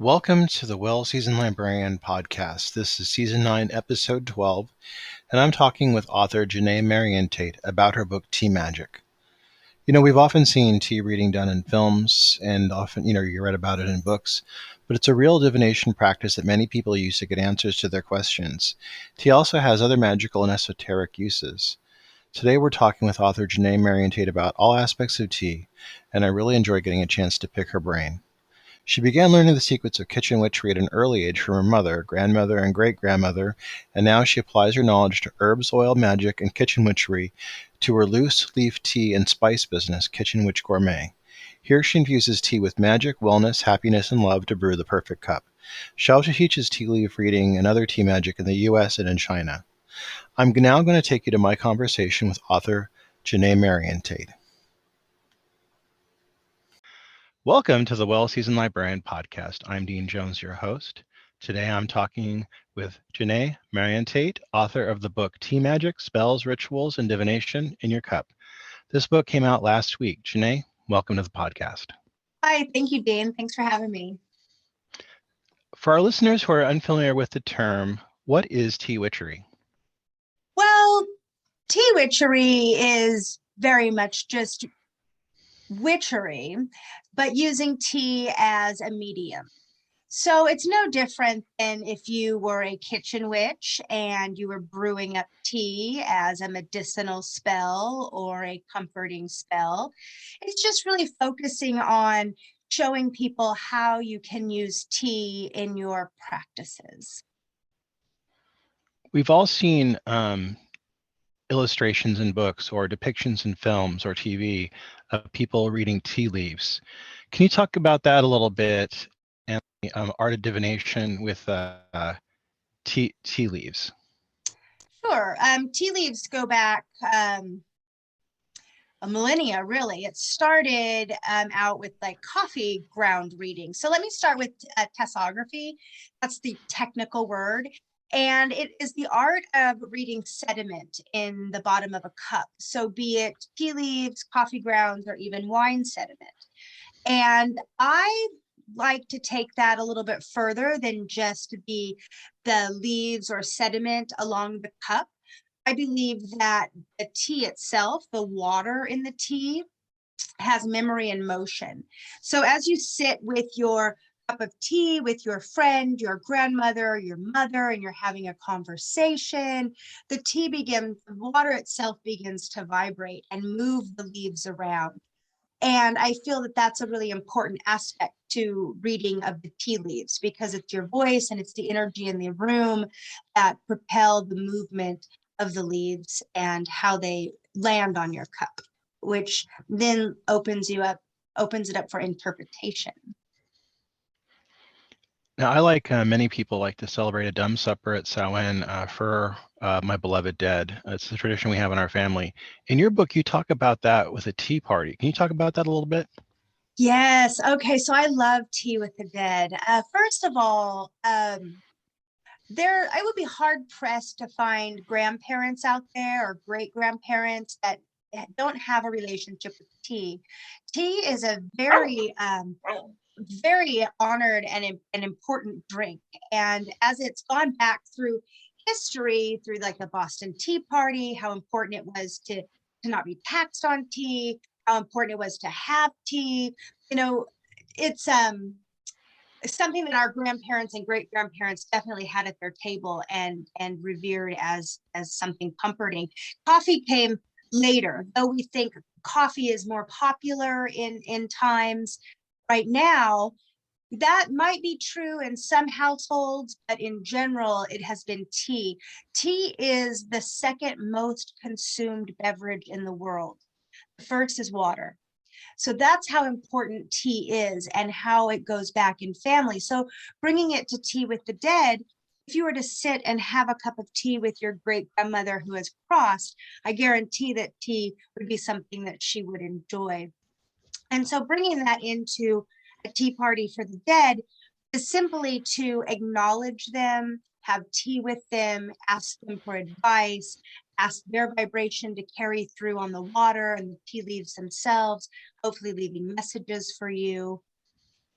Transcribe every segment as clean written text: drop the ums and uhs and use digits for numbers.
Welcome to the Well Seasoned Librarian Podcast. This is Season 9, Episode 12, and I'm talking with author Jenay Marontate about her book, Tea Magic. We've often seen tea reading done in films, and often, you read about it in books, but it's a real divination practice that many people use to get answers to their questions. Tea also has other magical and esoteric uses. Today we're talking with author Jenay Marontate about all aspects of tea, and I really enjoy getting a chance to pick her brain. She began learning the secrets of kitchen witchery at an early age from her mother, grandmother, and great-grandmother, and now she applies her knowledge to herbs, oil magic, and kitchen witchery to her loose-leaf tea and spice business, Witch Gourmet. Here she infuses tea with magic, wellness, happiness, and love to brew the perfect cup. She also teaches tea leaf reading and other tea magic in the U.S. and in China. I'm now going to take you to my conversation with author Jenay Marontate. Welcome to the Well Seasoned Librarian Podcast. I'm Dean Jones, your host. Today I'm talking with Jenay Marontate, author of the book Tea Magic, Spells, Rituals, and Divination in Your Cup. This book came out last week. Jenay, welcome to the podcast. Hi, thank you, Dean. Thanks for having me. For our listeners who are unfamiliar with the term, what is tea witchery? Well, tea witchery is very much just witchery, but using tea as a medium. So it's no different than if you were a kitchen witch and you were brewing up tea as a medicinal spell or a comforting spell. It's just really focusing on showing people how you can use tea in your practices. We've all seen illustrations in books or depictions in films or TV of people reading tea leaves. Can you talk about that a little bit and the art of divination with tea leaves? Sure. Tea leaves go back a millennia, really. It started out with like coffee ground reading. So let me start with tessography. That's the technical word. And it is the art of reading sediment in the bottom of a cup. So be it tea leaves, coffee grounds, or even wine sediment. And I like to take that a little bit further than just the leaves or sediment along the cup. I believe that the tea itself, the water in the tea, has memory and motion. So as you sit with your cup of tea with your friend, your grandmother, your mother, and you're having a conversation, the water itself begins to vibrate and move the leaves around. And I feel that that's a really important aspect to reading of the tea leaves because it's your voice and it's the energy in the room that propel the movement of the leaves and how they land on your cup, which then opens it up for interpretation. Now, I like many people like to celebrate a dumb supper at Samhain for my beloved dead. It's the tradition we have in our family. In your book, you talk about that with a tea party. Can you talk about that a little bit? Yes. Okay. So I love tea with the dead. First of all, I would be hard pressed to find grandparents out there or great grandparents that don't have a relationship with tea. Tea is a very very honored and an important drink. And as it's gone back through history, through like the Boston Tea Party, how important it was to not be taxed on tea, how important it was to have tea, it's something that our grandparents and great grandparents definitely had at their table and revered as something comforting. Coffee came later, though we think coffee is more popular in times. Right now, that might be true in some households, but in general, it has been tea. Tea is the second most consumed beverage in the world. The first is water. So that's how important tea is and how it goes back in family. So bringing it to tea with the dead, if you were to sit and have a cup of tea with your great grandmother who has crossed, I guarantee that tea would be something that she would enjoy. And so bringing that into a tea party for the dead is simply to acknowledge them, have tea with them, ask them for advice, ask their vibration to carry through on the water and the tea leaves themselves, hopefully leaving messages for you.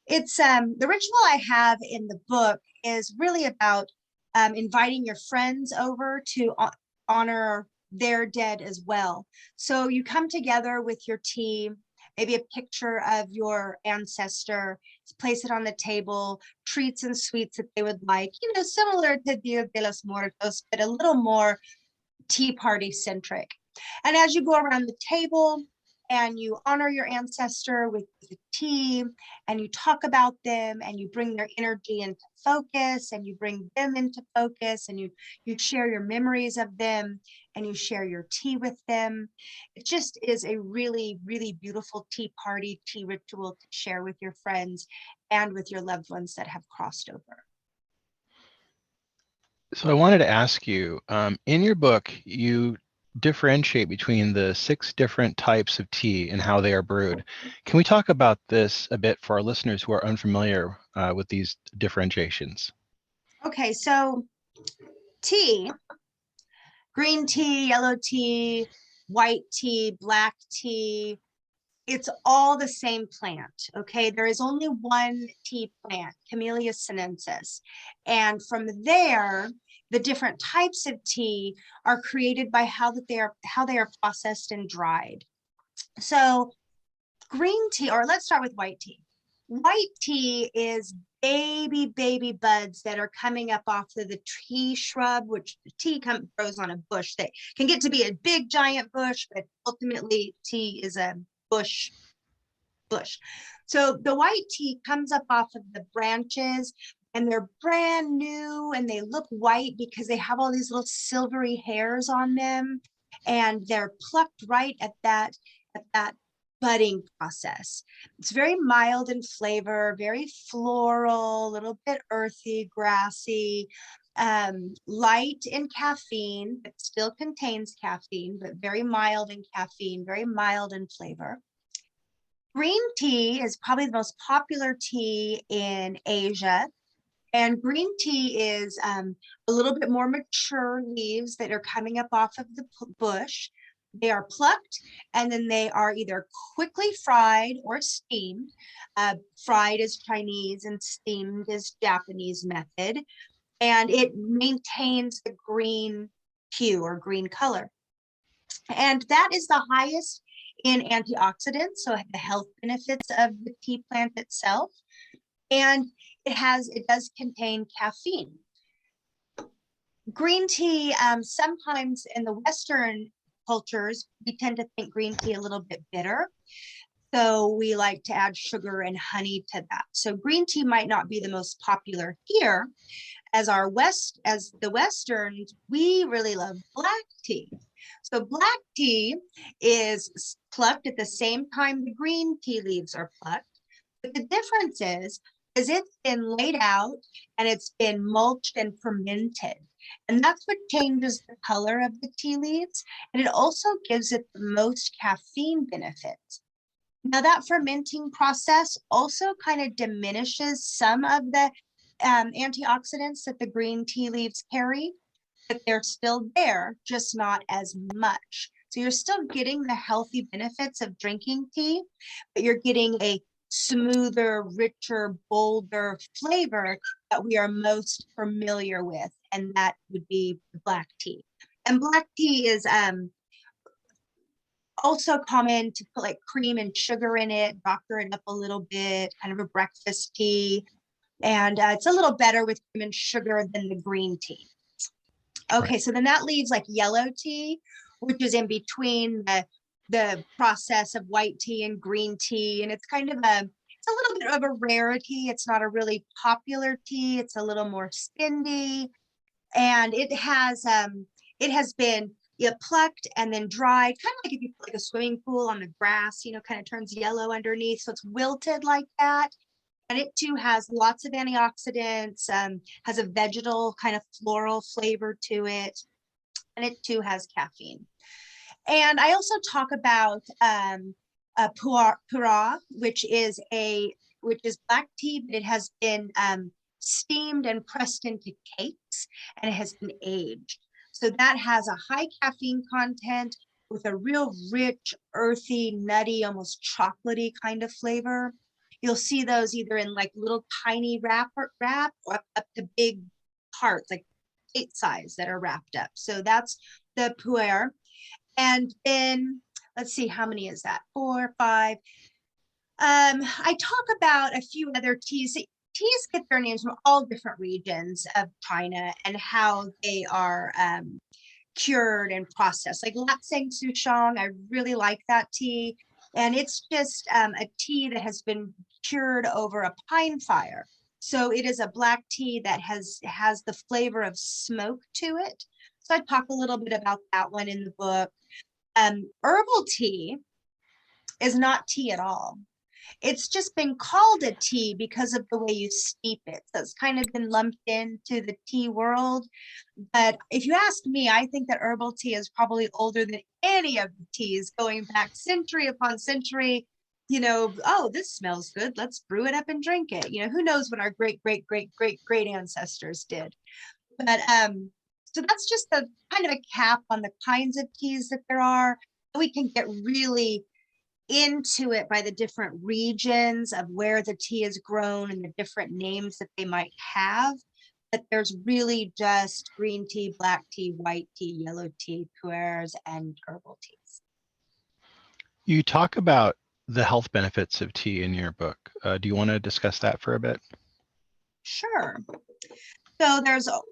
It's the ritual I have in the book is really about inviting your friends over to honor their dead as well. So you come together with your tea, maybe a picture of your ancestor, place it on the table, treats and sweets that they would like, similar to Dia de los Muertos, but a little more tea party centric. And as you go around the table and you honor your ancestor with the tea and you talk about them and you bring their energy into focus and you bring them into focus and you share your memories of them and you share your tea with them. It just is a really, really beautiful tea party, tea ritual to share with your friends and with your loved ones that have crossed over. So I wanted to ask you, in your book, you differentiate between the 6 different types of tea and how they are brewed. Can we talk about this a bit for our listeners who are unfamiliar with these differentiations? Okay, so tea, green tea, yellow tea, white tea, black tea, it's all the same plant, okay? There is only one tea plant, Camellia sinensis. And from there, the different types of tea are created by how they are processed and dried. So green tea, or let's start with white tea. White tea is baby buds that are coming up off of the tea shrub, which tea grows on a bush that can get to be a big giant bush, but ultimately tea is a bush. So the white tea comes up off of the branches and they're brand new and they look white because they have all these little silvery hairs on them and they're plucked right at that budding process. It's very mild in flavor, very floral, a little bit earthy, grassy, light in caffeine, but still contains caffeine, but very mild in caffeine, very mild in flavor. Green tea is probably the most popular tea in Asia. And green tea is a little bit more mature leaves that are coming up off of the bush. They are plucked and then they are either quickly fried or steamed. Fried is Chinese and steamed is Japanese method. And it maintains the green hue or green color. And that is the highest in antioxidants, so the health benefits of the tea plant itself. And it does contain caffeine. Green tea, sometimes in the Western cultures, we tend to think green tea a little bit bitter. So we like to add sugar and honey to that. So green tea might not be the most popular here. As the Westerns, we really love black tea. So black tea is plucked at the same time the green tea leaves are plucked. But the difference is it's been laid out and it's been mulched and fermented. And that's what changes the color of the tea leaves. And it also gives it the most caffeine benefits. Now that fermenting process also kind of diminishes some of the antioxidants that the green tea leaves carry, but they're still there, just not as much. So you're still getting the healthy benefits of drinking tea, but you're getting a smoother, richer, bolder flavor that we are most familiar with, and that would be black tea. And black tea is also common to put like cream and sugar in it, doctor it up a little bit, kind of a breakfast tea. And it's a little better with cream and sugar than the green tea. Okay, right. So then that leaves like yellow tea, which is in between the process of white tea and green tea. And it's kind of it's a little bit of a rarity. It's not a really popular tea. It's a little more spendy. And it has been plucked and then dried, kind of like if you put like a swimming pool on the grass, kind of turns yellow underneath. So it's wilted like that. And it too has lots of antioxidants, has a vegetal kind of floral flavor to it. And it too has caffeine. And I also talk about pura, which is black tea, but it has been steamed and pressed into cakes, and it has been aged. So that has a high caffeine content with a real rich, earthy, nutty, almost chocolatey kind of flavor. You'll see those either in like little tiny wrap or up to big parts, like plate size that are wrapped up. So that's the pu'er. And then let's see, how many is that? 4, 5. I talk about a few other teas. Teas get their names from all different regions of China and how they are cured and processed. Like Lapsang Souchong, I really like that tea. And it's just a tea that has been cured over a pine fire. So it is a black tea that has the flavor of smoke to it. So I talk a little bit about that one in the book. Herbal tea is not tea at all. It's just been called a tea because of the way you steep it. So it's kind of been lumped into the tea world. But if you ask me, I think that herbal tea is probably older than any of the teas, going back century upon century. Oh, this smells good. Let's brew it up and drink it. Who knows what our great, great, great, great, great ancestors did. But so that's just the kind of a cap on the kinds of teas that there are. We can get really into it by the different regions of where the tea is grown and the different names that they might have. But there's really just green tea, black tea, white tea, yellow tea, pu'ers, and herbal teas. You talk about the health benefits of tea in your book. Do you want to discuss that for a bit? Sure. So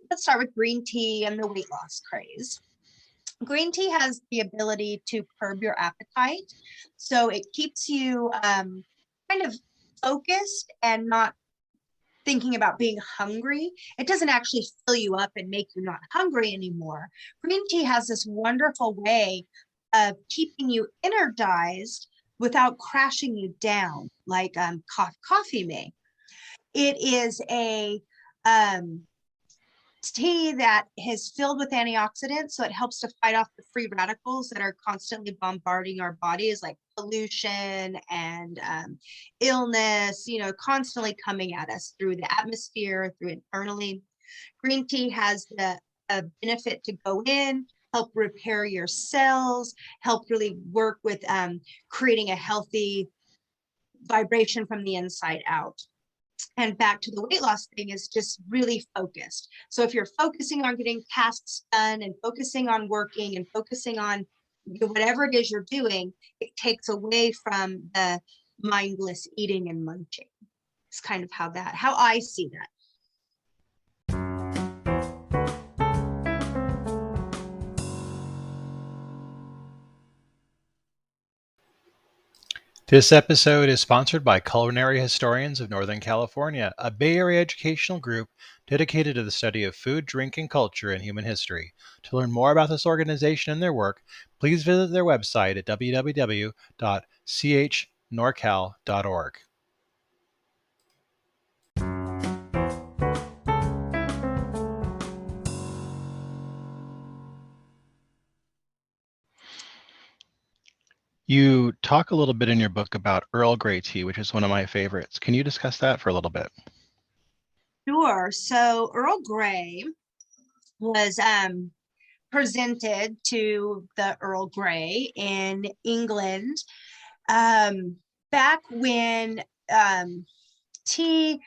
let's start with green tea and the weight loss craze. Green tea has the ability to curb your appetite. So it keeps you kind of focused and not thinking about being hungry. It doesn't actually fill you up and make you not hungry anymore. Green tea has this wonderful way of keeping you energized without crashing you down like coffee may. It is a tea that is filled with antioxidants, so it helps to fight off the free radicals that are constantly bombarding our bodies, like pollution and illness, constantly coming at us through the atmosphere, through internally. Green tea has the benefit to go in, help repair your cells, help really work with creating a healthy vibration from the inside out. And back to the weight loss thing is just really focused. So if you're focusing on getting tasks done and focusing on working and focusing on whatever it is you're doing, it takes away from the mindless eating and munching. It's kind of how I see that. This episode is sponsored by Culinary Historians of Northern California, a Bay Area educational group dedicated to the study of food, drink, and culture in human history. To learn more about this organization and their work, please visit their website at www.chnorcal.org. You talk a little bit in your book about Earl Grey tea, which is one of my favorites. Can you discuss that for a little bit? Sure. So Earl Grey was presented to the Earl Grey in England back when tea.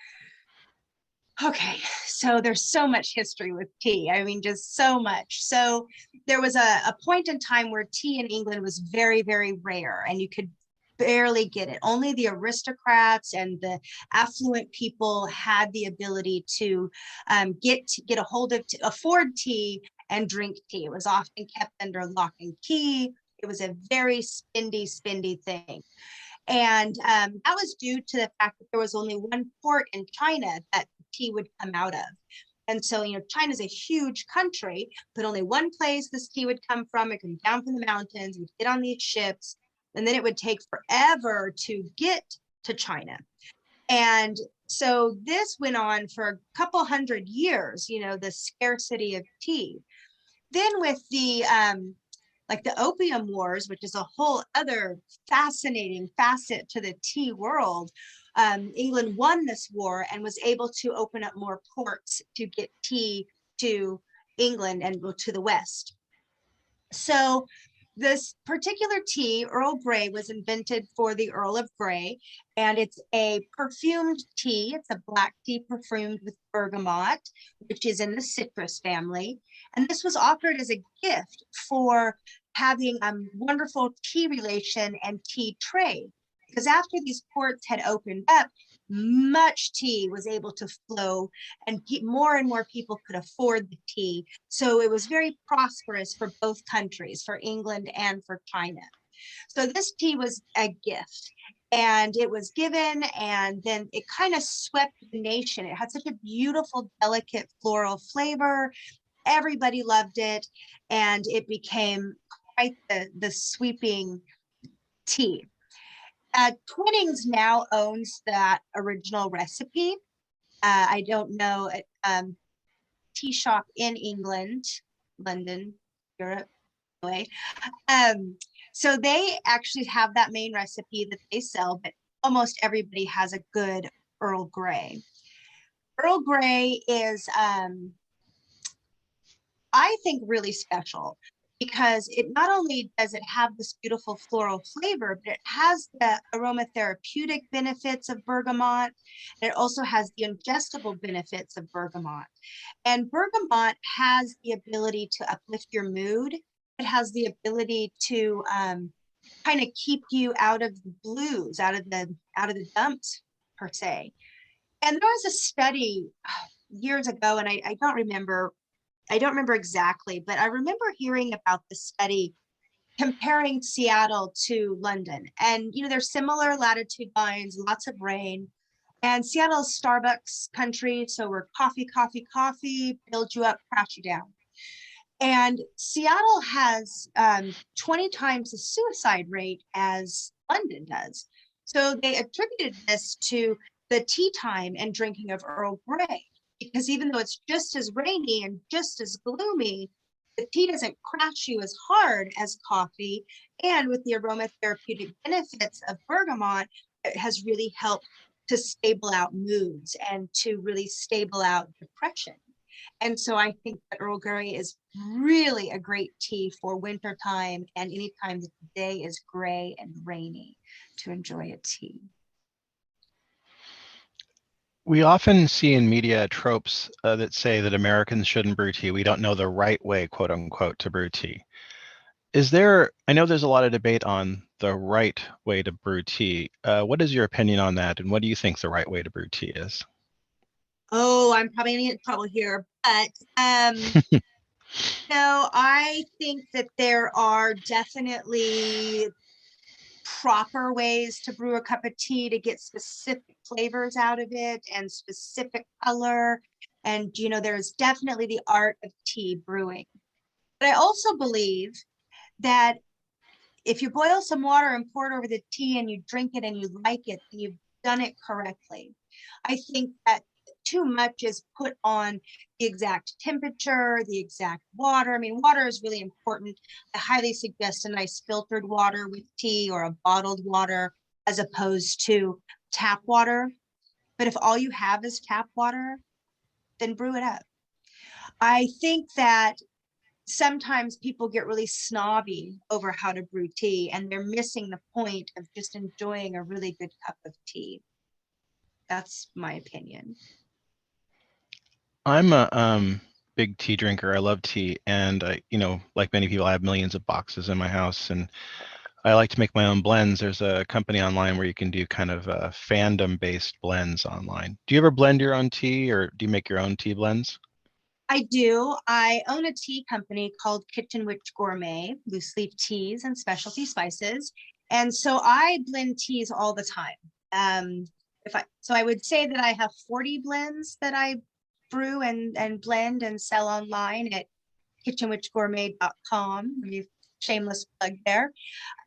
Okay, so there's so much history with tea. I mean, just so much. So there was a point in time where tea in England was very, very rare, and you could barely get it. Only the aristocrats and the affluent people had the ability to get a hold of, afford tea and drink tea. It was often kept under lock and key. It was a very spendy thing. And that was due to the fact that there was only one port in China that tea would come out of. And so, China's a huge country, but only one place this tea would come from. It comes down from the mountains, would get on these ships, and then it would take forever to get to China. And so this went on for a couple hundred years, the scarcity of tea. Then with the Opium Wars, which is a whole other fascinating facet to the tea world, England won this war and was able to open up more ports to get tea to England and to the West. So This particular tea, Earl Grey, was invented for the Earl of Grey, and it's a perfumed tea. It's a black tea perfumed with bergamot, which is in the citrus family. And this was offered as a gift for having a wonderful tea relation and tea trade. Because after these ports had opened up, much tea was able to flow, and more and more people could afford the tea. So it was very prosperous for both countries, for England and for China. So this tea was a gift, and it was given, and then it kind of swept the nation. It had such a beautiful, delicate floral flavor. Everybody loved it, and it became quite the sweeping tea. Twinings now owns that original recipe. I don't know, tea shop in England, London, Europe, anyway. So they actually have that main recipe that they sell, but almost everybody has a good Earl Grey. Earl Grey is, I think, really special because it not only does it have this beautiful floral flavor, but it has the aromatherapeutic benefits of bergamot. And it also has the ingestible benefits of bergamot. And bergamot has the ability to uplift your mood. It has the ability to kind of keep you out of the blues, out of the dumps per se. And there was a study years ago, and I don't remember exactly, but I remember hearing about the study comparing Seattle to London. And, there's similar latitude lines, lots of rain. And Seattle's Starbucks country. So we're coffee, coffee, coffee, build you up, crash you down. And Seattle has 20 times the suicide rate as London does. So they attributed this to the tea time and drinking of Earl Grey. Because even though it's just as rainy and just as gloomy, the tea doesn't crash you as hard as coffee. And with the aromatherapeutic benefits of bergamot, it has really helped to stable out moods and to really stable out depression. And so I think that Earl Grey is really a great tea for wintertime and anytime the day is gray and rainy to enjoy a tea. We often see in media tropes that say that Americans shouldn't brew tea. We don't know the right way, quote unquote, to brew tea. I know there's a lot of debate on the right way to brew tea. What is your opinion on that? And what do you think the right way to brew tea is? Oh, I'm probably gonna get in trouble here, but no, I think that there are definitely proper ways to brew a cup of tea to get specific flavors out of it and specific color. And, there's definitely the art of tea brewing. But I also believe that if you boil some water and pour it over the tea and you drink it and you like it, then you've done it correctly. I think that too much is put on the exact temperature, the exact water. I mean, water is really important. I highly suggest a nice filtered water with tea or a bottled water as opposed to tap water. But if all you have is tap water, then brew it up. I think that sometimes people get really snobby over how to brew tea, and they're missing the point of just enjoying a really good cup of tea. That's my opinion. I'm a big tea drinker. I love tea, and like many people, I have millions of boxes in my house, and I like to make my own blends. There's a company online where you can do kind of fandom-based blends online. Do you ever blend your own tea, or do you make your own tea blends? I do. I own a tea company called Witch Gourmet, loose leaf teas and specialty spices. And so I blend teas all the time. So I would say that I have 40 blends that I brew and blend and sell online at kitchenwitchgourmet.com. Shameless plug there.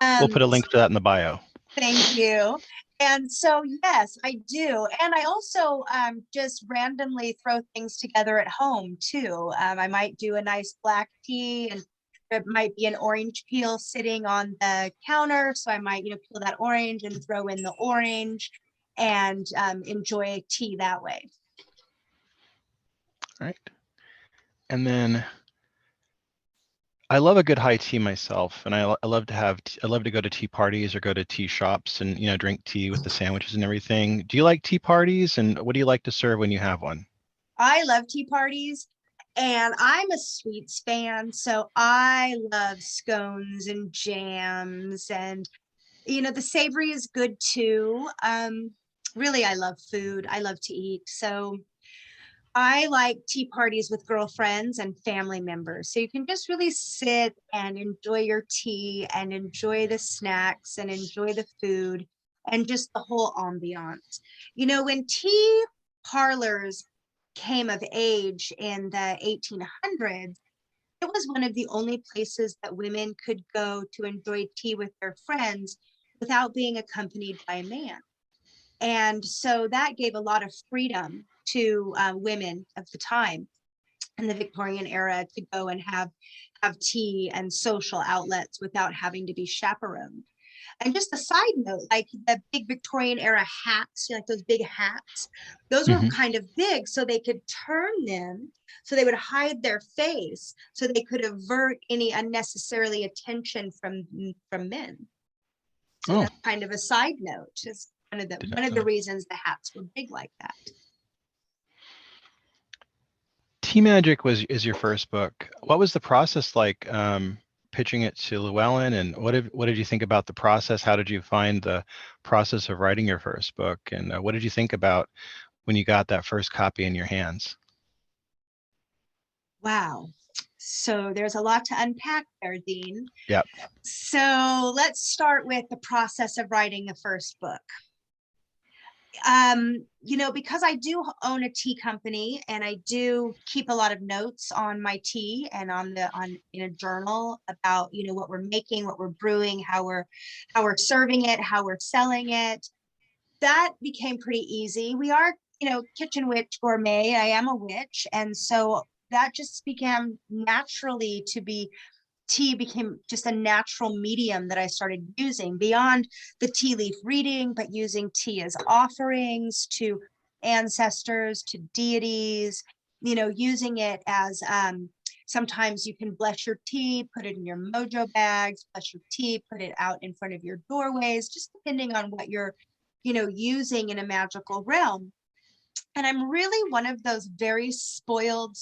We'll put a link to that in the bio. Thank you. And so, yes, I do. And I also just randomly throw things together at home too. I might do a nice black tea, and there might be an orange peel sitting on the counter. So I might, peel that orange and throw in the orange and enjoy a tea that way. All right. And then I love a good high tea myself, and I love to I love to go to tea parties or go to tea shops and drink tea with the sandwiches and everything. Do you like tea parties, and what do you like to serve when you have one? I love tea parties, and I'm a sweets fan, so I love scones and jams, and the savory is good too. Really, I love food. I love to eat. So I like tea parties with girlfriends and family members. So you can just really sit and enjoy your tea and enjoy the snacks and enjoy the food and just the whole ambiance. When tea parlors came of age in the 1800s, it was one of the only places that women could go to enjoy tea with their friends without being accompanied by a man. And so that gave a lot of freedom to women of the time in the Victorian era to go and have tea and social outlets without having to be chaperoned. And just a side note, like the big Victorian era hats, like those big hats, those were Hmm. kind of big so they could turn them so they would hide their face so they could avert any unnecessarily attention from men. So Oh, that's kind of a side note, just one of the did not one of know the that. reasons the hats were big like that. Tea Magic is your first book. What was the process like pitching it to Llewellyn, and what did you think about the process? How did you find the process of writing your first book, and what did you think about when you got that first copy in your hands? Wow. So there's a lot to unpack there, Dean. Yep. So let's start with the process of writing a first book. Because I do own a tea company and I do keep a lot of notes on my tea and on in a journal about, what we're making, what we're brewing, how we're serving it, how we're selling it. That became pretty easy. We are, Kitchen Witch Gourmet. I am a witch. And so that just began naturally to be tea became just a natural medium that I started using beyond the tea leaf reading, but using tea as offerings to ancestors, to deities, using it as sometimes you can bless your tea, put it in your mojo bags, bless your tea, put it out in front of your doorways, just depending on what you're, using in a magical realm. And I'm really one of those very spoiled,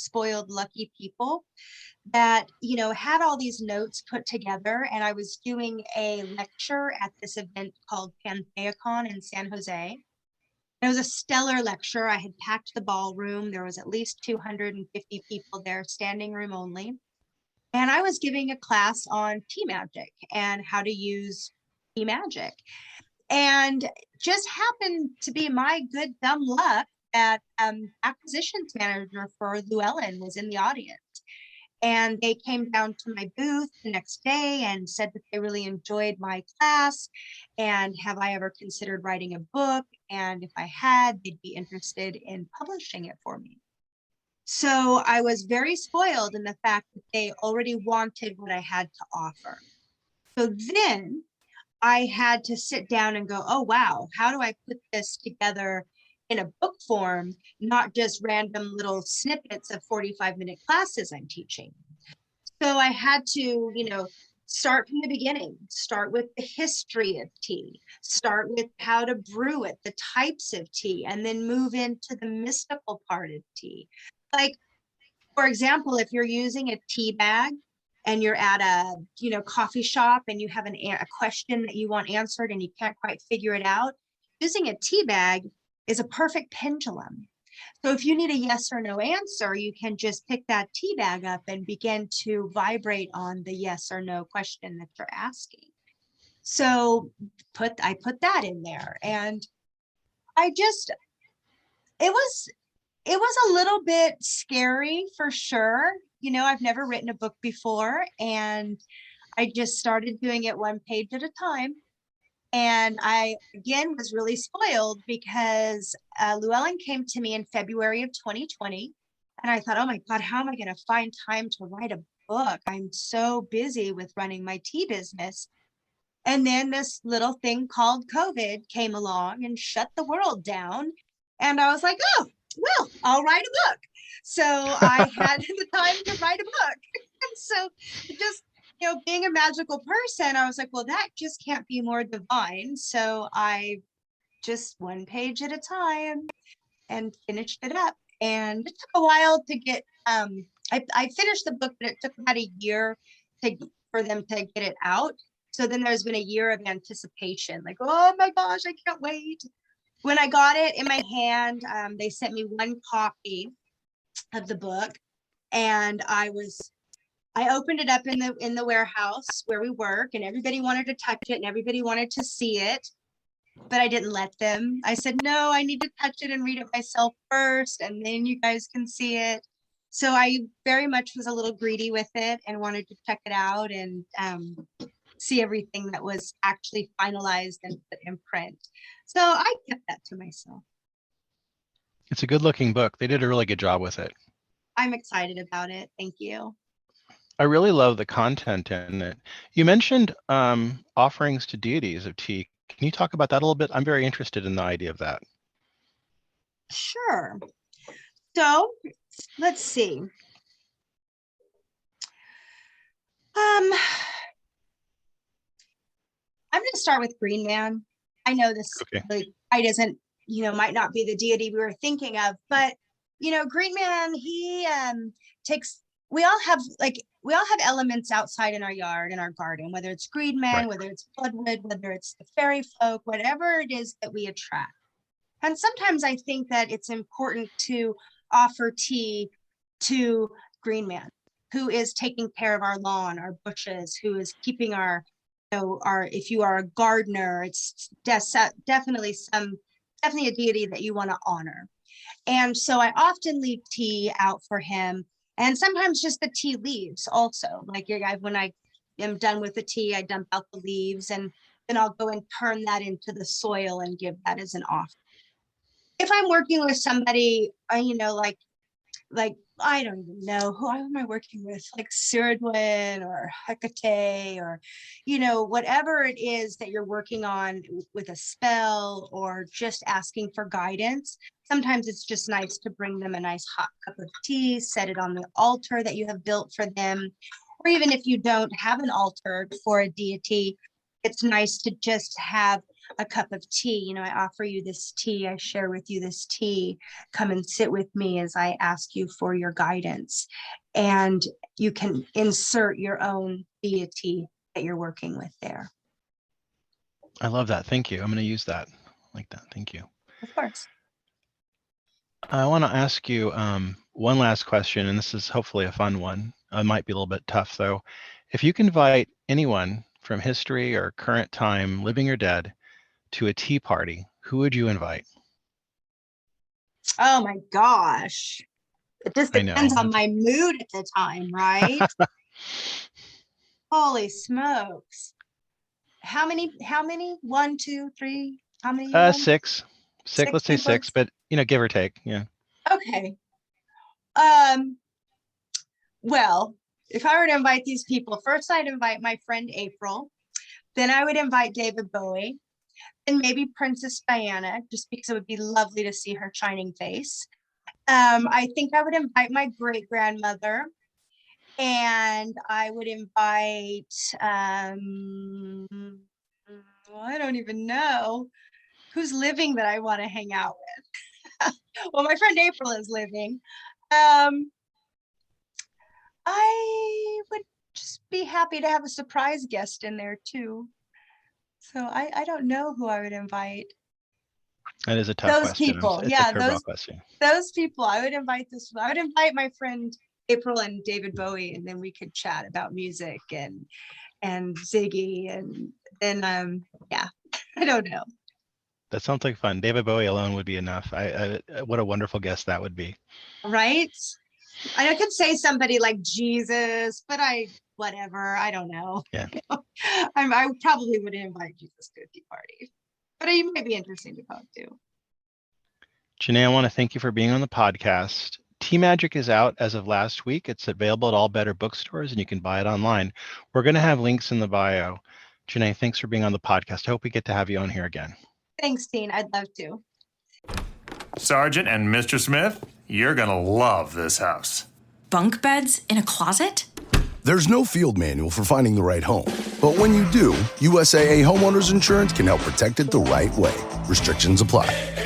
lucky people that had all these notes put together, and I was doing a lecture at this event called Pantheacon in San Jose. It was a stellar lecture. I had packed the ballroom. There was at least 250 people there, standing room only, and I was giving a class on tea magic and how to use tea magic. And just happened to be my good dumb luck that acquisitions manager for Llewellyn was in the audience, and they came down to my booth the next day and said that they really enjoyed my class. And have I ever considered writing a book? And if I had, they'd be interested in publishing it for me. So I was very spoiled in the fact that they already wanted what I had to offer. So then I had to sit down and go, oh, wow, how do I put this together in a book form, not just random little snippets of 45-minute classes I'm teaching? So I had to, start from the beginning, start with the history of tea, start with how to brew it, the types of tea, and then move into the mystical part of tea. Like, for example, if you're using a tea bag and you're at a, coffee shop and you have a question that you want answered and you can't quite figure it out, using a tea bag is a perfect pendulum. So if you need a yes or no answer, you can just pick that tea bag up and begin to vibrate on the yes or no question that you're asking. So I put that in there, and I just it was it was a little bit scary for sure. I've never written a book before, and I just started doing it one page at a time. And I, again, was really spoiled because Llewellyn came to me in February of 2020. And I thought, oh my God, how am I going to find time to write a book? I'm so busy with running my tea business. And then this little thing called COVID came along and shut the world down. And I was like, oh, well, I'll write a book. So I had the time to write a book. And so just, being a magical person, I was like, well, that just can't be more divine. So I just one page at a time and finished it up. And it took a while to get, I finished the book, but it took about a year for them to get it out. So then there's been a year of anticipation, like, oh my gosh, I can't wait. When I got it in my hand, they sent me one copy of the book, and I opened it up in the warehouse where we work, and everybody wanted to touch it and everybody wanted to see it, but I didn't let them. I said, no, I need to touch it and read it myself first, and then you guys can see it. So I very much was a little greedy with it and wanted to check it out and see everything that was actually finalized and put in print. So I kept that to myself. It's a good looking book. They did a really good job with it. I'm excited about it. Thank you. I really love the content in it. You mentioned offerings to deities of tea. Can you talk about that a little bit? I'm very interested in the idea of that. Sure. So let's see. I'm going to start with Green Man. I know this isn't, might not be the deity we were thinking of, but Green Man, he we all have elements outside in our yard, in our garden, whether it's Green Man, Right. whether it's Bloodwood, whether it's the fairy folk, whatever it is that we attract. And sometimes I think that it's important to offer tea to Green Man, who is taking care of our lawn, our bushes, who is keeping if you are a gardener, it's definitely a deity that you want to honor. And so I often leave tea out for him, and sometimes just the tea leaves also. Like when I am done with the tea, I dump out the leaves, and then I'll go and turn that into the soil and give that as an offering. If I'm working with somebody, like I don't even know who am I working with, like Cyrudwin or Hecate, or whatever it is that you're working on with a spell or just asking for guidance. Sometimes it's just nice to bring them a nice hot cup of tea, set it on the altar that you have built for them, or even if you don't have an altar for a deity, it's nice to just have a cup of tea. I offer you this tea, I share with you this tea, come and sit with me as I ask you for your guidance. And you can insert your own deity that you're working with there. I love that. Thank you. I'm going to use that. Like that. Thank you. Of course. I want to ask you one last question, and this is hopefully a fun one. It might be a little bit tough, though. If you can invite anyone from history or current time, living or dead, to a tea party, who would you invite? Oh my gosh. It just depends on my mood at the time, right? Holy smokes. How many? 1, 2, 3? How many? Six. Let's say 6, but give or take. Yeah. Okay. Well, if I were to invite these people, first I'd invite my friend April. Then I would invite David Bowie, and maybe Princess Diana, just because it would be lovely to see her shining face. I think I would invite my great-grandmother, and I would invite, I don't even know who's living that I want to hang out with. Well, my friend April is living. I would just be happy to have a surprise guest in there too. So I don't know who I would invite. That is a tough question. People. It's yeah, a curveball question. Those people. I would invite my friend April and David Bowie, and then we could chat about music and Ziggy, and then I don't know. That sounds like fun. David Bowie alone would be enough. What a wonderful guest that would be. Right? I could say somebody like Jesus, but whatever. I don't know. Yeah. I probably wouldn't invite Jesus to a tea party, but he might be interesting to talk to. Jenay, I want to thank you for being on the podcast. Tea Magic is out as of last week. It's available at all better bookstores, and you can buy it online. We're going to have links in the bio. Jenay, thanks for being on the podcast. I hope we get to have you on here again. Thanks, Dean. I'd love to. Sergeant and Mr. Smith, you're gonna love this house. Bunk beds in a closet? There's no field manual for finding the right home. But when you do, USAA Homeowners Insurance can help protect it the right way. Restrictions apply.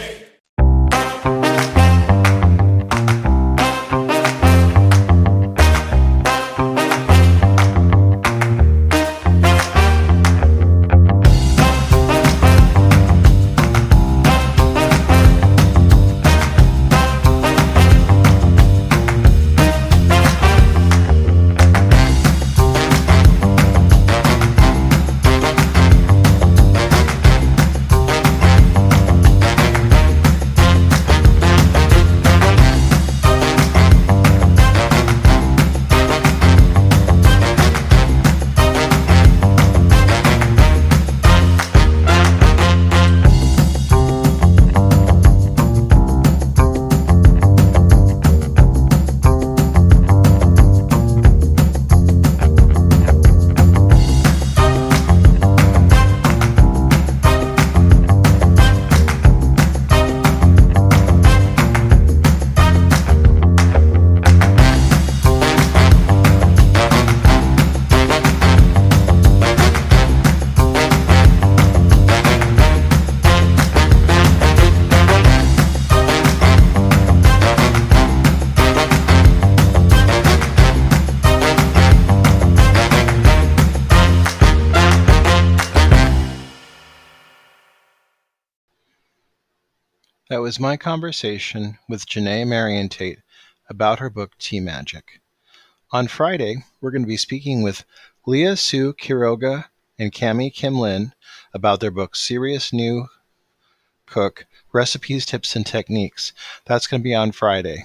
That was my conversation with Jenay Marontate about her book Tea Magic. On Friday, we're going to be speaking with Leah Sue Quiroga and Cami Kim Lin about their book Serious New Cook, Recipes, Tips, and Techniques. That's going to be on Friday.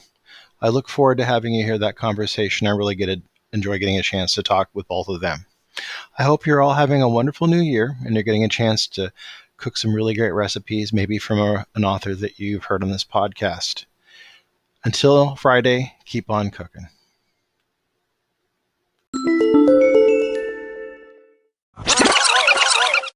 I look forward to having you hear that conversation. I really enjoy getting a chance to talk with both of them. I hope you're all having a wonderful new year and you're getting a chance to cook some really great recipes, maybe from an author that you've heard on this podcast. Until Friday, keep on cooking.